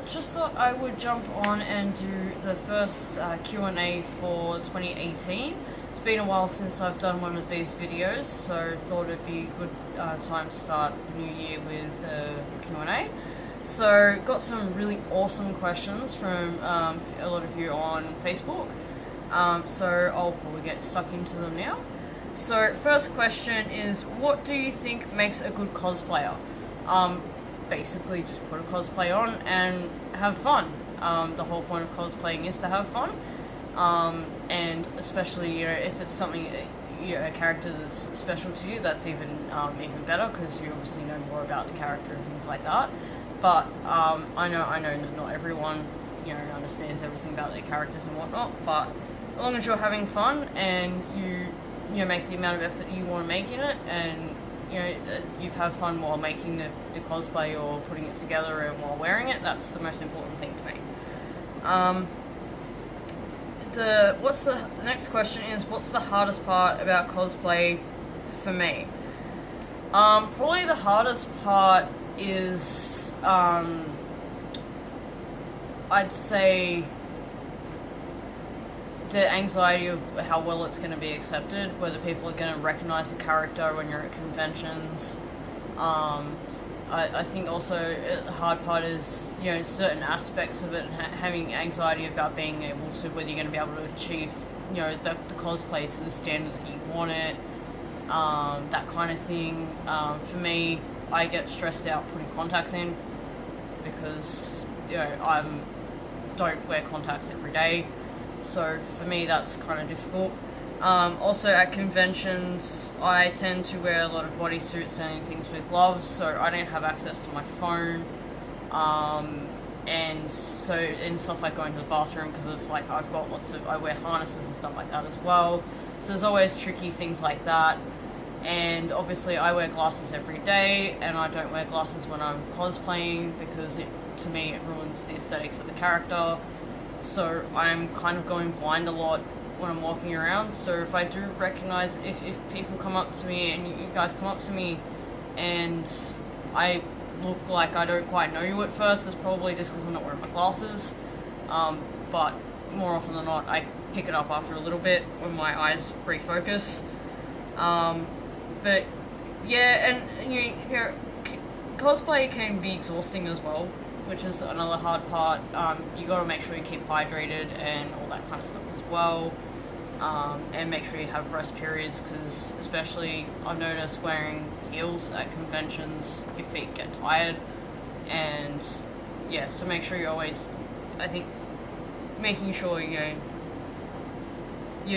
Just thought I would jump on and do the first Q&A for 2018. It's been a while since I've done one of these videos, so thought it'd be a good time to start the new year with Q&A. So got some really awesome questions from a lot of you on Facebook, so I'll probably get stuck into them now. So first question is, what do you think makes a good cosplayer? Basically just put a cosplay on and have fun. The whole point of cosplaying is to have fun, and especially if it's something, a character that's special to you, that's even better, because you obviously know more about the character and things like that. But I know that not everyone understands everything about their characters and whatnot. But as long as you're having fun and you make the amount of effort that you want to make in it, and you've had fun while making the cosplay or putting it together and while wearing it, that's the most important thing to me. The next question is, what's the hardest part about cosplay for me? Probably the hardest part is, I'd say, the anxiety of how well it's going to be accepted, whether people are going to recognize the character when you're at conventions. I think also the hard part is, certain aspects of it, having anxiety about being able to, whether you're going to be able to achieve, the cosplay to the standard that you want it, that kind of thing. For me, I get stressed out putting contacts in, because, I don't wear contacts every day. So for me, that's kind of difficult. Also at conventions, I tend to wear a lot of bodysuits and things with gloves, so I don't have access to my phone. And stuff like going to the bathroom, because of I wear harnesses and stuff like that as well. So there's always tricky things like that. And obviously I wear glasses every day, and I don't wear glasses when I'm cosplaying, because to me it ruins the aesthetics of the character. So I'm kind of going blind a lot when I'm walking around. So if I do recognize, if people come up to me, and you guys come up to me and I look like I don't quite know you at first, it's probably just because I'm not wearing my glasses. But more often than not, I pick it up after a little bit when my eyes refocus. But yeah, and cosplay can be exhausting as well, which is another hard part. You gotta make sure you keep hydrated and all that kind of stuff as well. And make sure you have rest periods, because especially I've noticed wearing heels at conventions, your feet get tired. And yeah, so make sure you're always, I think, making sure you're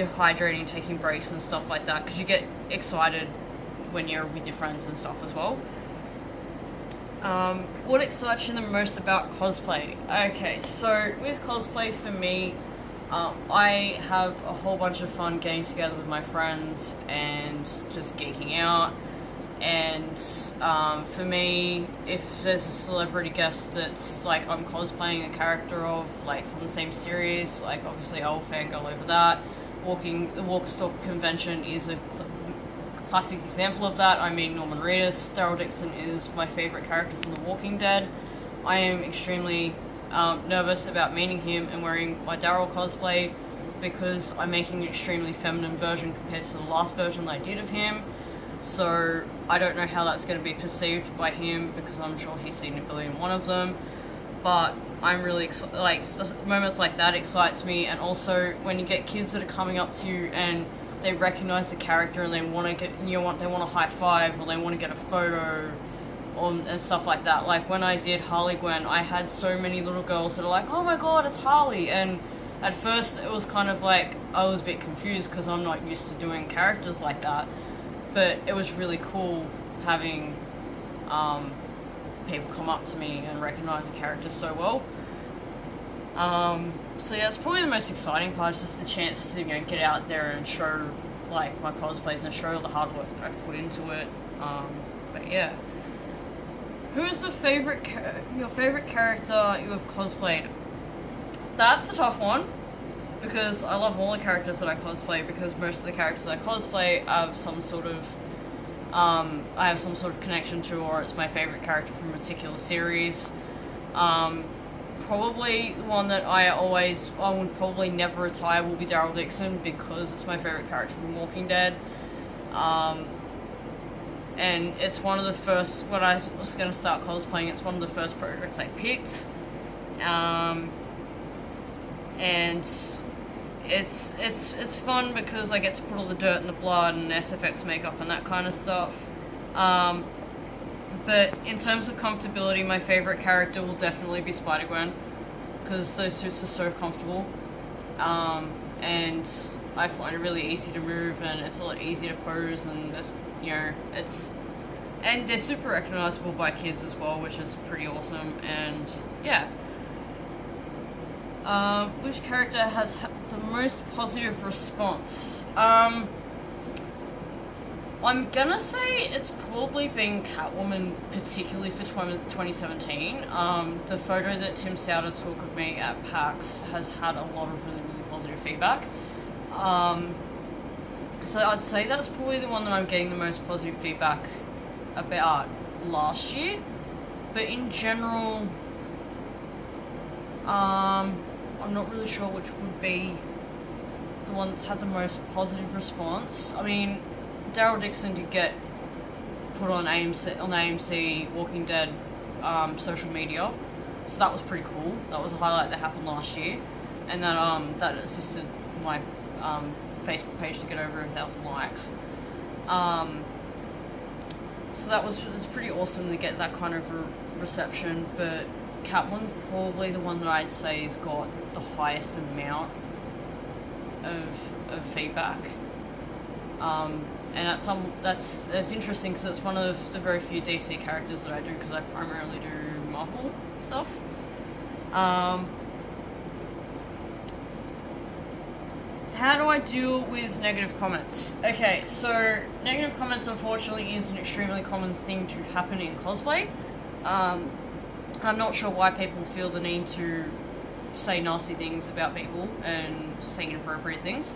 hydrating, taking breaks and stuff like that, because you get excited when you're with your friends and stuff as well. What excites you the most about cosplay? Okay, so with cosplay for me, I have a whole bunch of fun getting together with my friends and just geeking out. And for me, if there's a celebrity guest that's like I'm cosplaying a character of, like from the same series, like obviously I'll fangirl over that. The Walker-Stalker convention is a classic example of that. I mean, Norman Reedus. Daryl Dixon is my favourite character from The Walking Dead. I am extremely nervous about meeting him and wearing my Daryl cosplay, because I'm making an extremely feminine version compared to the last version that I did of him. So I don't know how that's going to be perceived by him, because I'm sure he's seen a billion one of them. But I'm really excited. Moments like that excites me. And also when you get kids that are coming up to you and they recognize the character and they want to they want a high five, or they want to get a photo, and stuff like that. Like when I did Harley Gwen, I had so many little girls that are like, "Oh my god, it's Harley!" And at first it was kind of like I was a bit confused, because I'm not used to doing characters like that. But it was really cool having people come up to me and recognize the character so well. So yeah, it's probably the most exciting part, is just the chance to get out there and show like my cosplays and show all the hard work that I put into it. But yeah, who's your favorite character you have cosplayed? That's a tough one, because I love all the characters that I cosplay, because most of the characters I cosplay I have some sort of connection to, or it's my favorite character from a particular series. probably the one that I would probably never retire will be Daryl Dixon, because it's my favourite character from Walking Dead. And it's one of the first, when I was going to start cosplaying, it's one of the first projects I picked. And it's fun because I get to put all the dirt and the blood and SFX makeup and that kind of stuff. But in terms of comfortability, my favourite character will definitely be Spider-Gwen, because those suits are so comfortable. And I find it really easy to move, and it's a lot easier to pose, and there's, and they're super recognisable by kids as well, which is pretty awesome. And yeah. Which character has the most positive response? I'm gonna say it's probably been Catwoman, particularly for 2017. The photo that Tim Souter took of me at PAX has had a lot of really, really positive feedback. So I'd say that's probably the one that I'm getting the most positive feedback about last year. But in general, I'm not really sure which would be the one that's had the most positive response. I mean, Daryl Dixon did get put on AMC Walking Dead social media, so that was pretty cool. That was a highlight that happened last year, and that assisted my Facebook page to get over 1,000 likes. So it's pretty awesome to get that kind of reception. But Catwoman's probably the one that I'd say has got the highest amount of feedback. And that's interesting, because it's one of the very few DC characters that I do, because I primarily do Marvel stuff. How do I deal with negative comments? Okay, so negative comments unfortunately is an extremely common thing to happen in cosplay. I'm not sure why people feel the need to say nasty things about people and say inappropriate things.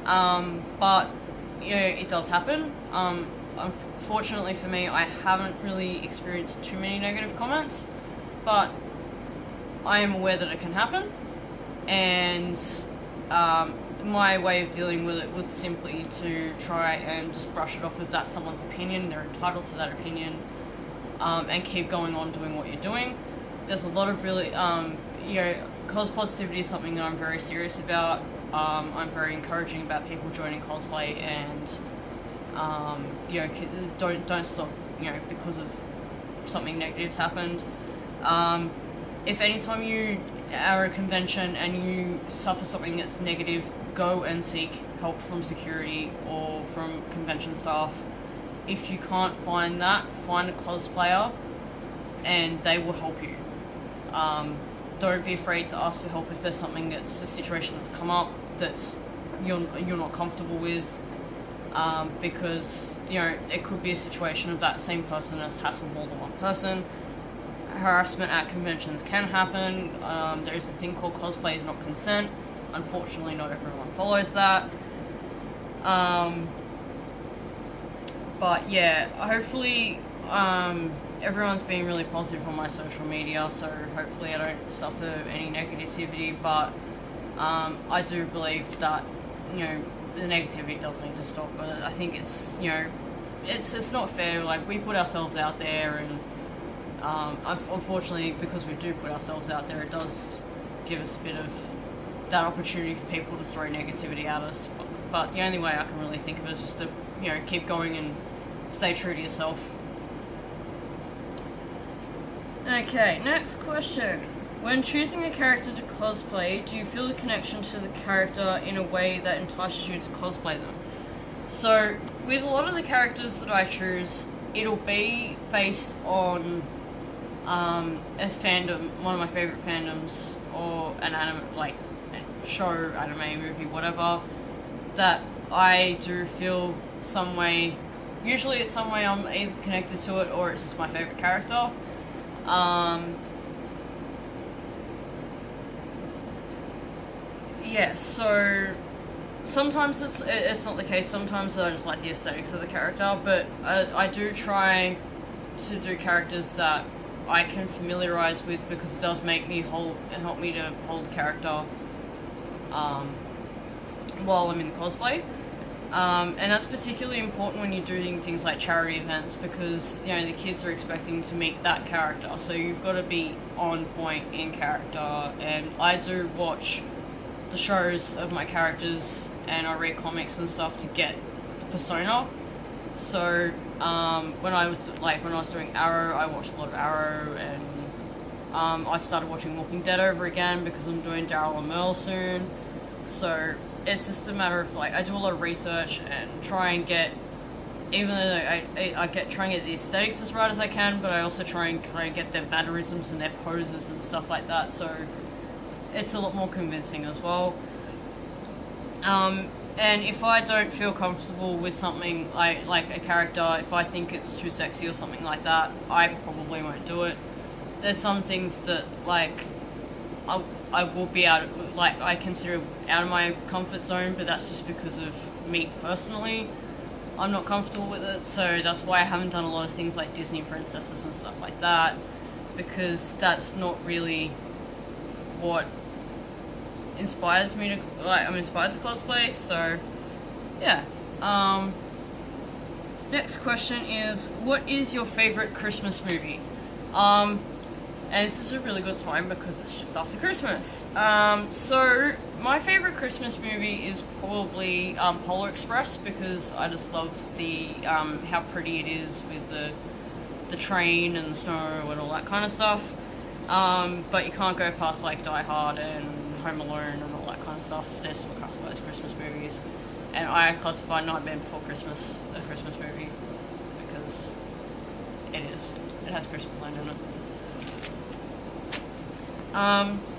But it does happen. Unfortunately for me, I haven't really experienced too many negative comments, but I am aware that it can happen, and my way of dealing with it would simply to try and just brush it off if that's someone's opinion. They're entitled to that opinion, and keep going on doing what you're doing. There's a lot of really, cos positivity is something that I'm very serious about. I'm very encouraging about people joining cosplay, and don't stop, because of something negative's happened. If anytime you are at a convention and you suffer something that's negative, go and seek help from security or from convention staff. If you can't find that, find a cosplayer and they will help you. Don't be afraid to ask for help if there's something that's a situation that's come up that's you're not comfortable with, because it could be a situation of that same person has hassled more than one person. Harassment at conventions can happen. There's a thing called cosplay is not consent. Unfortunately, not everyone follows that. But yeah, hopefully everyone's being really positive on my social media, so hopefully I don't suffer any negativity. But I do believe that the negativity does need to stop. But I think it's it's not fair. Like, we put ourselves out there, and unfortunately, because we do put ourselves out there, it does give us a bit of that opportunity for people to throw negativity at us. But the only way I can really think of it is just to keep going and stay true to yourself. Okay, next question. When choosing a character to cosplay, do you feel a connection to the character in a way that entices you to cosplay them? So, with a lot of the characters that I choose, it'll be based on a fandom, one of my favourite fandoms, or an anime, like a show, anime, movie, whatever, that I do feel some way. Usually it's some way I'm either connected to it, or it's just my favourite character. Yeah, so sometimes it's not the case. Sometimes I just like the aesthetics of the character, but I do try to do characters that I can familiarize with, because it does make me help me to hold character while I'm in cosplay. And that's particularly important when you're doing things like charity events, because, you know, the kids are expecting to meet that character, so you've got to be on point in character. And I do watch the shows of my characters, and I read comics and stuff to get the persona. So when I was doing Arrow, I watched a lot of Arrow, and I've started watching Walking Dead over again because I'm doing Daryl and Merle soon. So it's just a matter of, like, I do a lot of research and try and get, even though try and get the aesthetics as right as I can, but I also try and kind of get their mannerisms and their poses and stuff like that, so it's a lot more convincing as well. And if I don't feel comfortable with something like a character, if I think it's too sexy or something like that, I probably won't do it. There's some things that, like, I will be I consider out of my comfort zone, but that's just because of me personally. I'm not comfortable with it, so that's why I haven't done a lot of things like Disney princesses and stuff like that, because that's not really what inspires me to, like, I'm inspired to cosplay, so yeah. Next question is, what is your favorite Christmas movie? And this is a really good time because it's just after Christmas. So my favorite Christmas movie is probably Polar Express, because I just love the how pretty it is with the train and the snow and all that kind of stuff. But you can't go past like Die Hard and Home Alone and all that kind of stuff. They're still classified as Christmas movies, and I classify Nightmare Before Christmas a Christmas movie because it is. It has Christmas land in it.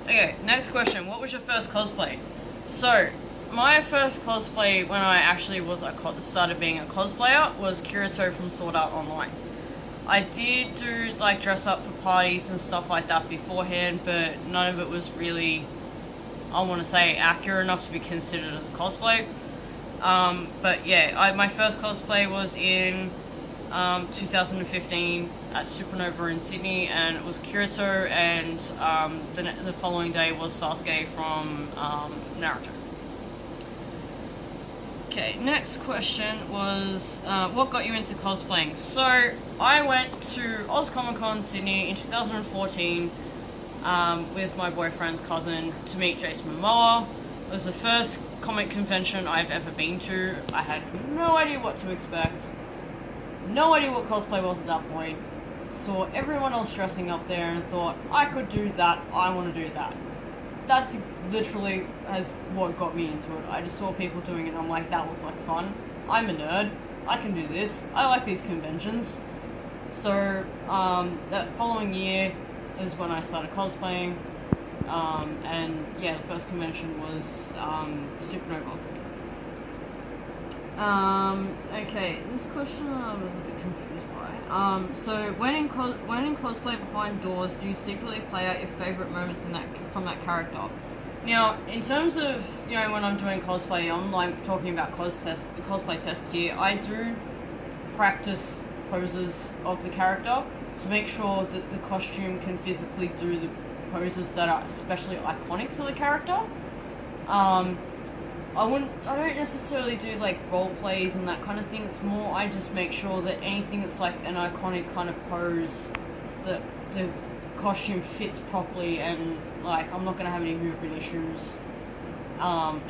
Okay, next question. What was your first cosplay? So, my first cosplay when I actually started being a cosplayer was Kirito from Sword Art Online. I did do, like, dress up for parties and stuff like that beforehand, but none of it was really, I want to say, accurate enough to be considered as a cosplay. But yeah, my first cosplay was in 2015 at Supernova in Sydney, and it was Kirito, and the following day was Sasuke from Naruto. Okay, next question was, what got you into cosplaying? So, I went to OzComic-Con Sydney in 2014 with my boyfriend's cousin to meet Jason Momoa. It was the first comic convention I've ever been to. I had no idea what to expect. No idea what cosplay was at that point. Saw everyone else dressing up there and thought, I could do that, I want to do that. That's literally what got me into it. I just saw people doing it and I'm like, that looks like fun. I'm a nerd. I can do this. I like these conventions. So, that following year is when I started cosplaying. And yeah, the first convention was Supernova. Okay, this question I was a bit confused by. So when in cosplay behind doors, do you secretly play out your favorite moments from that character? Now, in terms of, you know, when I'm doing cosplay, I'm like talking about cosplay tests here. I do practice poses of the character to make sure that the costume can physically do the poses that are especially iconic to the character. I don't necessarily do like role plays and that kind of thing. It's more I just make sure that anything that's like an iconic kind of pose, that the costume fits properly, and like I'm not going to have any movement issues,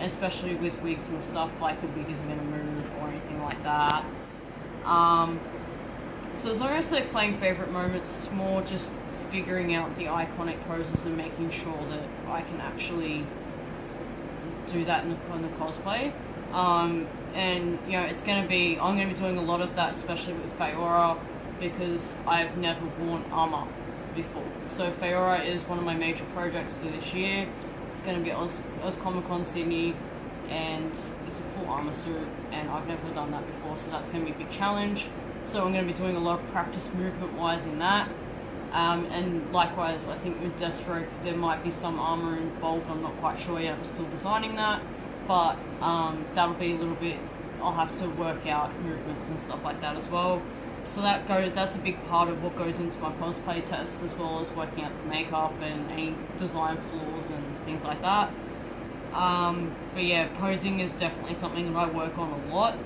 especially with wigs and stuff, like the wig isn't going to move or anything like that. So as long as they're playing favourite moments, it's more just figuring out the iconic poses and making sure that I can actually do that in the cosplay. And you know, I'm going to be doing a lot of that, especially with Feora, because I've never worn armor before. So Feora is one of my major projects for this year. It's going to be OzComic-Con Sydney, and it's a full armor suit, and I've never done that before, so that's going to be a big challenge. So I'm going to be doing a lot of practice movement-wise in that. And likewise, I think with Deathstroke, there might be some armor involved. I'm not quite sure yet. I'm still designing that. But that'll be a little bit, I'll have to work out movements and stuff like that as well. So that's a big part of what goes into my cosplay tests, as well as working out the makeup and any design flaws and things like that. But yeah, posing is definitely something that I work on a lot,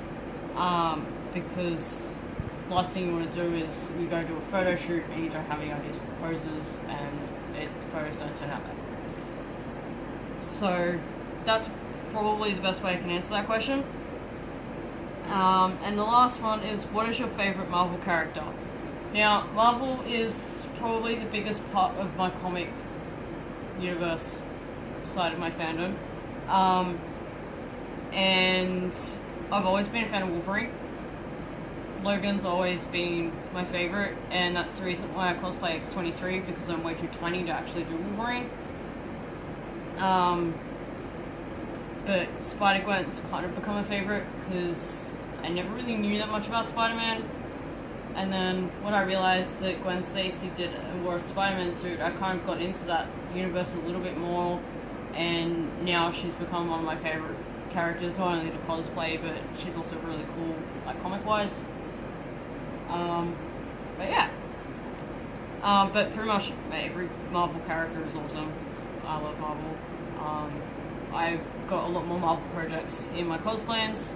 because last thing you want to do is you go do a photo shoot and you don't have any ideas for poses, and the photos don't turn out that good. So that's probably the best way I can answer that question. And the last one is, what is your favorite Marvel character? Now, Marvel is probably the biggest part of my comic universe side of my fandom. And I've always been a fan of Wolverine. Logan's always been my favorite, and that's the reason why I cosplay X-23, because I'm way too tiny to actually do Wolverine. But Spider-Gwen's kind of become a favorite, because I never really knew that much about Spider-Man. And then when I realized that Gwen Stacy wore a Spider-Man suit, I kind of got into that universe a little bit more, and now she's become one of my favorite characters, not only to cosplay, but she's also really cool, like, comic-wise. But yeah. But pretty much every Marvel character is awesome. I love Marvel. I've got a lot more Marvel projects in my cosplans,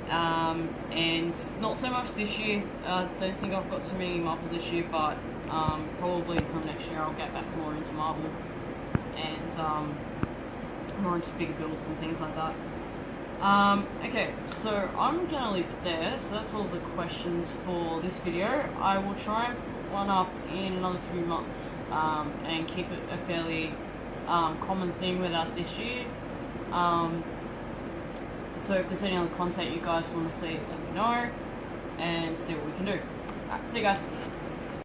and not so much this year. Don't think I've got too many Marvel this year, but probably from next year I'll get back more into Marvel, and more into bigger builds and things like that. Okay, so I'm gonna leave it there. So that's all the questions for this video. I will try and put one up in another few months, and keep it a fairly common thing without this year. So if there's any other content you guys want to see, let me know, and see what we can do. Alright, see you guys.